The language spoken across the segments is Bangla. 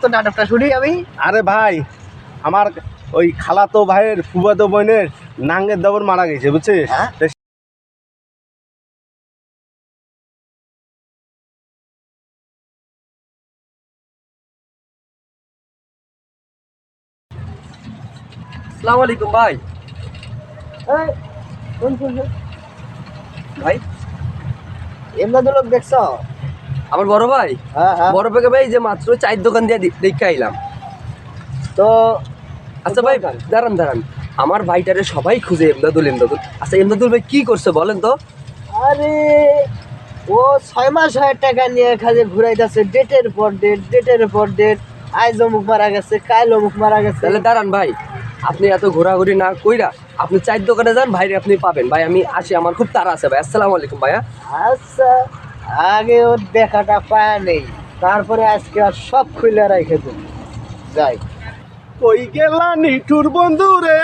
তো নাটকটা শুনি আমি। আরে ভাই, আমার ওই খালাতো ভাইয়ের ফুফাতো বোনের নাঙ্গের দেবর মারা গেছে, বুঝছিস? আসসালামু আলাইকুম ভাই। ভাই এমদাদুল লোক দেখছ? আমার বড় ভাই, বড় ভাইকে ভাই যে মাত্র চায়ের দোকান দিয়ে দেখে আইলাম তো। আচ্ছা ভাই দাঁড়ান, আমার ভাইটারে সবাই খুঁজে এমদাদুল। আচ্ছা এমদাদুল ভাই কি করছে বলেন তো? আরে ও 6 মাস হয় টাকা নিয়ে খালি ঘুরাইতেছে, ডেটের পর ডেট। আজ অমুক মারা গেছে, কাল অমুক মারা গেছে। তাহলে দাঁড়ান ভাই, আপনি এত ঘোরাঘুরি না কইরা আপনি চায়ের দোকানে যান, ভাইরে আপনি পাবেন। ভাই আমি আসি, আমার খুব তাড়া আছে ভাই। আসসালামু আলাইকুম ভাইয়া। আচ্ছা, আগে ওর দেখাটা পায় নেই, তারপরে আজকে আর সব খুলে রেখে দেব। যাই। কই গেলা নিঠুর বন্ধু রে,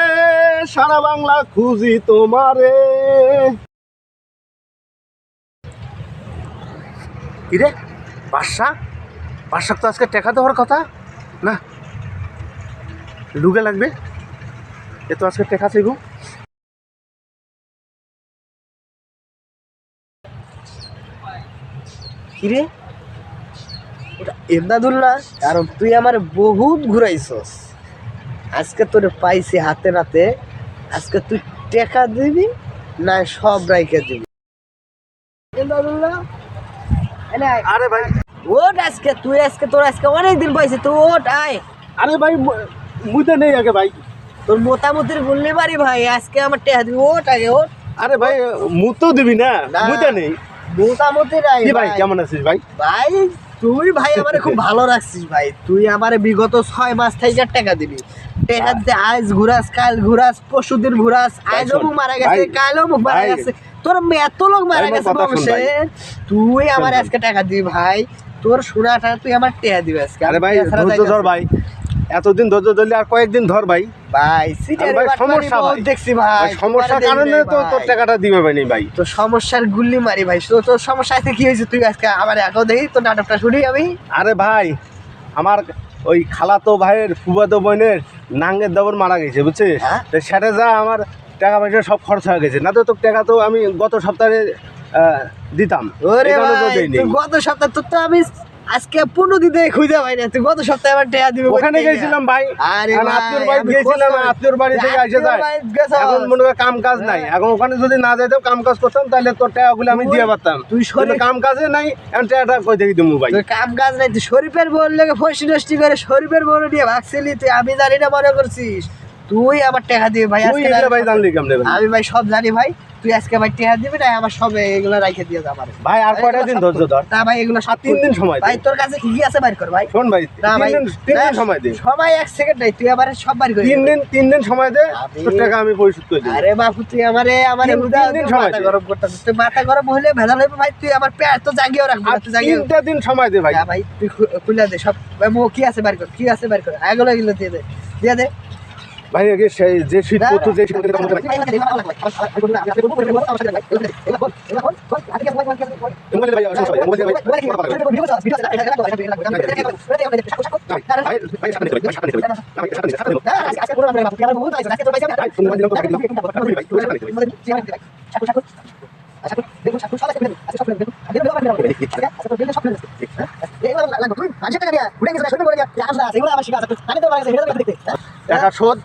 সারা বাংলা খুঁজি তোমারে। কিরে বাদশা তো আজকে টেকা দেওয়ার কথা না, লুগে লাগবে। এ তো আজকে টেকা চাইব। কিরে ওটা এমদাদুল্লাহ? কারণ তুই আমার বহুত ঘুরাইছস, আজকে তোরে পাইছি হাতে নাতে। আজকে তুই টাকা দিবি না সব রাইখে দিবি? এমদাদুল্লাহ আরে ভাই ওট, তোর আজকে অনেকদিন পাইছি, তুই ওট আয়। আরে ভাই মুইতে নেই আগে ভাই, তোর মোটামুটির বললি পারি ভাই, আজকে আমার টাকা দিবি। ওট আগে ওট। আরে ভাই মুতো দিবি না, মুইতে নেই। মোটামুটি নাই ভাই। কেমন আছিস ভাই? ভাই তুই ভাই আমারে খুব ভালো রাখছিস ভাই। তুই আমারে বিগত 6 মাস থেকে টাকা দিবি। টাকা দিতে আজ ঘুরাস, কাল ঘুরাস, পরশুদিন ঘুরাস। আজ অমুক মারা গেছে, কাল অমুক মারা গেছে, তোর এত লোক মারা গেছে বংশে। তুই আমার আজকে টাকা দিবি ভাই, তোর শোনাটা তুই আমার টাকা দিবি আজকে। আরে ভাই ধৈর্য ধর ভাই, এতদিন ধৈর্য ধরলি আর কয়েকদিন ধর ভাই। ভাই সমস্যা দেখছি ভাই, সমস্যার কারণে তো তোর টাকাটা দিবে ভাই। ভাই তো সমস্যার গুল্লি মারি ভাই। তোর সমস্যা আছে কি হয়েছে? তুই আজকে আমার এখন দেখি তোর নাটকটা শুনি আমি। আরে ভাই, আমার ওই খালাতো ভাইয়ের ফুফাতো বোনের নাঙ্গের দেবর মারা গেছে, বুঝছিস? সেটা যা আমার টাকা পয়সা সব খরচ হয়ে গেছে। না তো তোর টাকা তো আমি গত সপ্তাহে দিতাম। গত সপ্তাহে তোর তো আমি আজকে 15 দিন থেকে খুঁজে পাই না। তুই গত সপ্তাহে আমার টাকা দিবি। ওখানে গেছিলাম ভাই, আত্মীয়র বাড়ি গেছিলাম, আত্মীয়র বাড়ি থেকে এসে যায়। এখন মনে হয় কাম কাজ নাই, এখন ওখানে যদি না যাইতাম কাম কাজ করতাম তাহলে তোর টাকাগুলো আমি দিয়ে পারতাম। তুই কাম কাজে নাই, এখন টাকাটা কই থেকে দিবো ভাই? কাম কাজ নাই, তুই শরীফের বোন লেগে ফসি নষ্টি করে শরীফের বোন নিয়ে ভাগছিলি। তুই আমি জানি না মনে করছিস? তুই আমার টাকা দিবি ভাই। ভাই জানলি কেমন? আমি ভাই সব জানি ভাই। তুই আজকে ভাই টাকা দিবি না, আমার সব এগুলো রাইখে দিয়ে যা আমারে ভাই। আর কয়টা দিন ধৈর্য ধর। না ভাই, এগুলো সব 3 দিন সময় ভাই। তোর কাছে কি আছে বাইর কর ভাই। শোন ভাই, 3 দিন সময় দে। সময় 1 সেকেন্ড নাই, তুই আমারে সব বাইর কর। 3 দিন সময় দে, তোর টাকা আমি পরিশোধ করে দেব। আরে বাপু তুই আমারে 3 দিন সময় দে। গরম করতেছিস। তুই মাথা গরম হইলে ভেজাল হইবে ভাই। তুই আমার পেট তো জাগিয়েও রাখবি না, তুই জাগিয়ে 3টা দিন সময় দে ভাই। ভাই তুই খুলে দে সব। কি আছে বাইর কর, কি আছে বাইর কর। এগুলো দিয়ে দে ভাই। আগে সেই যে শীত পড়তো, যে শীত টাকা শোধ।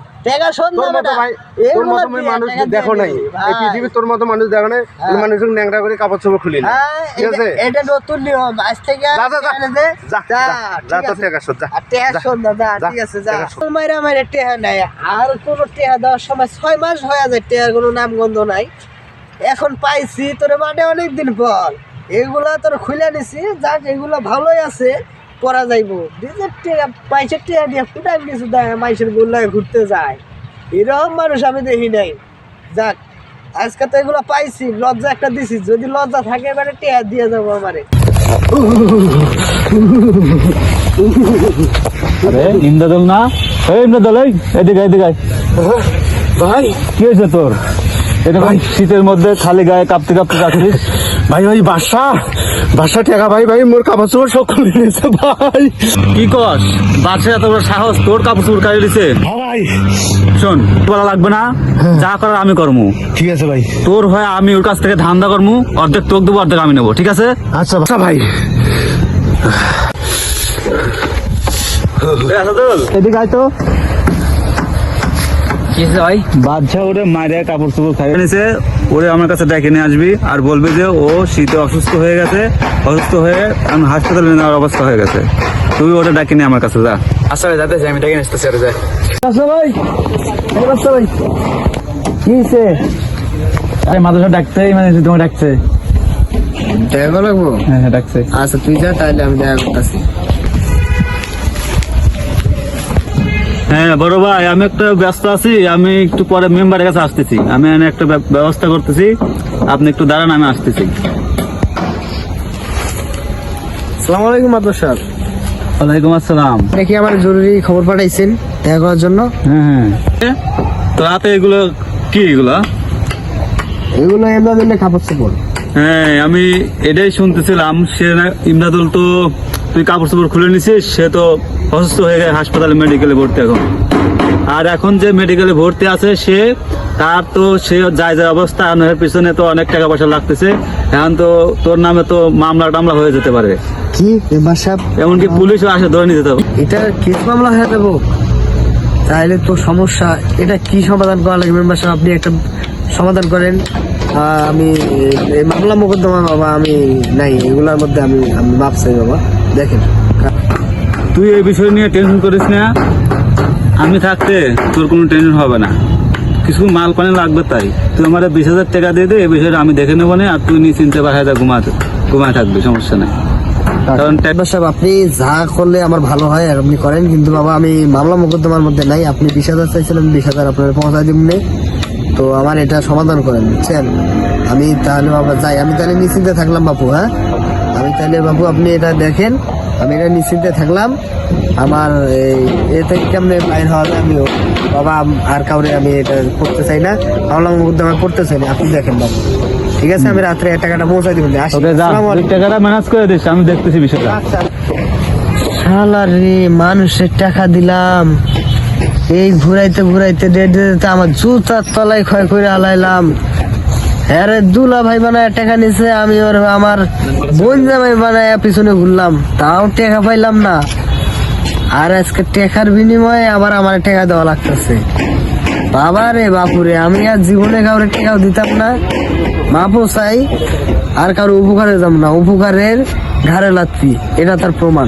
তোর মতো মানুষ দেখো নাই এই পৃথিবীর, তোর মতো মানুষ দেখো নাই। মানুষের ন্যাংরা করে কাপড় চোপড় খুলি না, ঠিক আছে? এটা নতুন নিয়ম আজ থেকে। টাকা শোধ, ঠিক আছে যা। মাইরা টেহা নাই, আর কোনো টেহা দেওয়ার সময় 6 মাস হয়ে যায়, টেহার কোনো নাম গন্ধ নাই। এখন পাইছি তোর মাঠে অনেকদিন পর, এগুলা তোর খুলে নিছি। যাক, এগুলো ভালোই আছে, পরা যাইবো। নিজের টেহা পয়সা টেহা দিয়ে ফুটাই কিছু দেয়, মাইসের গোল্লায় ঘুরতে যায়। এরকম মানুষ আমি দেখি নাই। যাক, আজকে তো এগুলো পাইছি, লজ্জা একটা দিছি। যদি লজ্জা থাকে এবারে টেহা দিয়ে যাবো আমারে। ইমদাদুল না? ইমদাদুল, এদিকে এদিকে ভাই কি হয়েছে তোর? এটা ভাই শীতের মধ্যে খালি গায়ে কাঁপতে কাঁপতে যাচ্ছিস। ভাই ওই বাসা টাকা ভাই মোর কাপড় চোপড় সব খুলে নিয়েছে ভাই। কি কস বাদশা এত বড় সাহস, তোর কাপড় চোপড় কাড়ি দিছে? ভাই শোন, বলা লাগবে না, যা করার আমি করবো। ঠিক আছে ভাই। তোর হয় আমি ওর কাছ থেকে ধান্দা করবো, অর্ধেক তোকে দেবো, অর্ধেক আমি নেবো, ঠিক আছে? আচ্ছা ভাই। এদিকে আয় তো। কি হয়েছে ভাই? বাদশা ওরে মায়ের কাপড় চোপড় খাইয়ে নিছে, ওরে আমার কাছে ডেকে নিয়ে আসবি আর বলবি যে ও শীতে অসুস্থ হয়ে গেছে, অসুস্থ হয়ে এখন হাসপাতালে নেওয়ার অবস্থা হয়ে গেছে। তুই ওটা ডেকে নিয়ে আমার কাছে যা। আচ্ছা ভাই, যাতে আমি ডেকে নিতে চাই। আচ্ছা ভাই, আচ্ছা ভাই, কি হয়েছে? আরে মাদ্রাসা ডাকছে, মানে তোমার ডাকছে। দেখা লাগবো? হ্যাঁ ডাকছে। আচ্ছা তুই যা, তাহলে আমি দেখা করতেছি। হ্যাঁ বড় ভাই, আমি একটা ব্যস্ত আছি, আমি একটু পরে মেম্বারের কাছে আসতেছি, আমি এখানে একটা ব্যবস্থা করতেছি, আপনি একটু দাঁড়ান, আমি আসতেছি। আসসালামু আলাইকুম মাদুর সাহেব। ওয়ালাইকুম আসসালাম। দেখি আমার জরুরি খবর পাঠাইছেন দেখা করার জন্য। হ্যাঁ তো হাতে এগুলো কি? এগুলো এগুলো এমদাদুল্লাহ কাপড় চোপড়। হ্যাঁ আমি এটাই শুনতেছিলাম, সে ইমদাদুল তো তুই কাপড় চোপড় খুলে নিছিস, সে তো অসুস্থ হয়ে গেছে, হাসপাতালে মেডিকেলে ভর্তি এখন। আর এখন যে মেডিকেলে ভর্তি আছে সে, তার তো সে যায় অবস্থা, এর পিছনে তো অনেক টাকা পয়সা লাগতেছে। এখন তো তোর নামে তো মামলা টামলা হয়ে যেতে পারে, কি মেম্বার সাহেব? এমনকি পুলিশও আসে ধরে নিতে হবে। এটা কেস মামলা হয়ে যাবো? তাহলে তো সমস্যা। এটা কি সমাধান করা লাগবে মেম্বার সাহেব? আপনি একটা সমাধান করেন। আমি এই মামলা মোকদ্দমা বাবা আমি নাই, এগুলোর মধ্যে আমি আমি মাপ চাই বাবা। দেখেন, তুই এই বিষয় নিয়ে টেনশন করিস না, আমি থাকতে তোর কোনো টেনশন হবে না। কিছু মাল পানি লাগবে, তাই তুই আমার 20,000 টাকা দিয়ে দে, এই বিষয়টা আমি দেখে নেবো না, আর তুই নিশ্চিন্তে বাসায় ঘুমায় থাকবি, সমস্যা নাই। কারণ মেম্বার সাহেব আপনি যা করলে আমার ভালো হয় আর আপনি করেন, কিন্তু বাবা আমি মামলা মোকদ্দমার মধ্যে নাই। আপনি 20,000 চাইছিলেন, 20,000 আপনার পৌঁছায় দিবেন। তো আমার এটা সমাধান করেন, বুঝছেন? আমি তাহলে বাবা যাই, আমি তাহলে নিশ্চিন্তে থাকলাম বাপু। হ্যাঁ আমি তাহলে বাবু আপনি এটা দেখেন, আমি এটা নিশ্চিন্তে থাকলাম। আমার এ থেকে কেমনে বাইর হওয়া যায় আমিও বাবা, আর কাউরে আমি এটা করতে চাই না, মামলা মোকদ্দমা করতে চাই না। আপনি দেখেন বাবু, ঠিক আছে? আমি রাত্রে টাকাটা পৌঁছাই দিবেন। ওকে যা, তুই টাকাটা ম্যানেজ করে দিস, আমি দেখতেছি বিষয়টা। শালা রে, মানুষের টাকা দিলাম, এই ঘুরাইতে ঘুরাইতে ডেটে আমার জুতার তলায় ক্ষয় করে হালাইলাম। আরে দুলা ভাই বানায় টাকা নিছে, আমি ওর আমার বোন জামাই বানায় পিছনে ঘুরলাম, তাও টাকা পাইলাম না। আর আজকে টাকার বিনিময়ে আবার আমার টাকা দেওয়া লাগতেছে। বাবা রে বাপুরে, আমি আর জীবনে কাউরে টাকাও দিতাম না, মাপও চাই, আর কারো উপকারে যাব না, উপকারের ঘাড়ে লাথি, এটা তার প্রমাণ।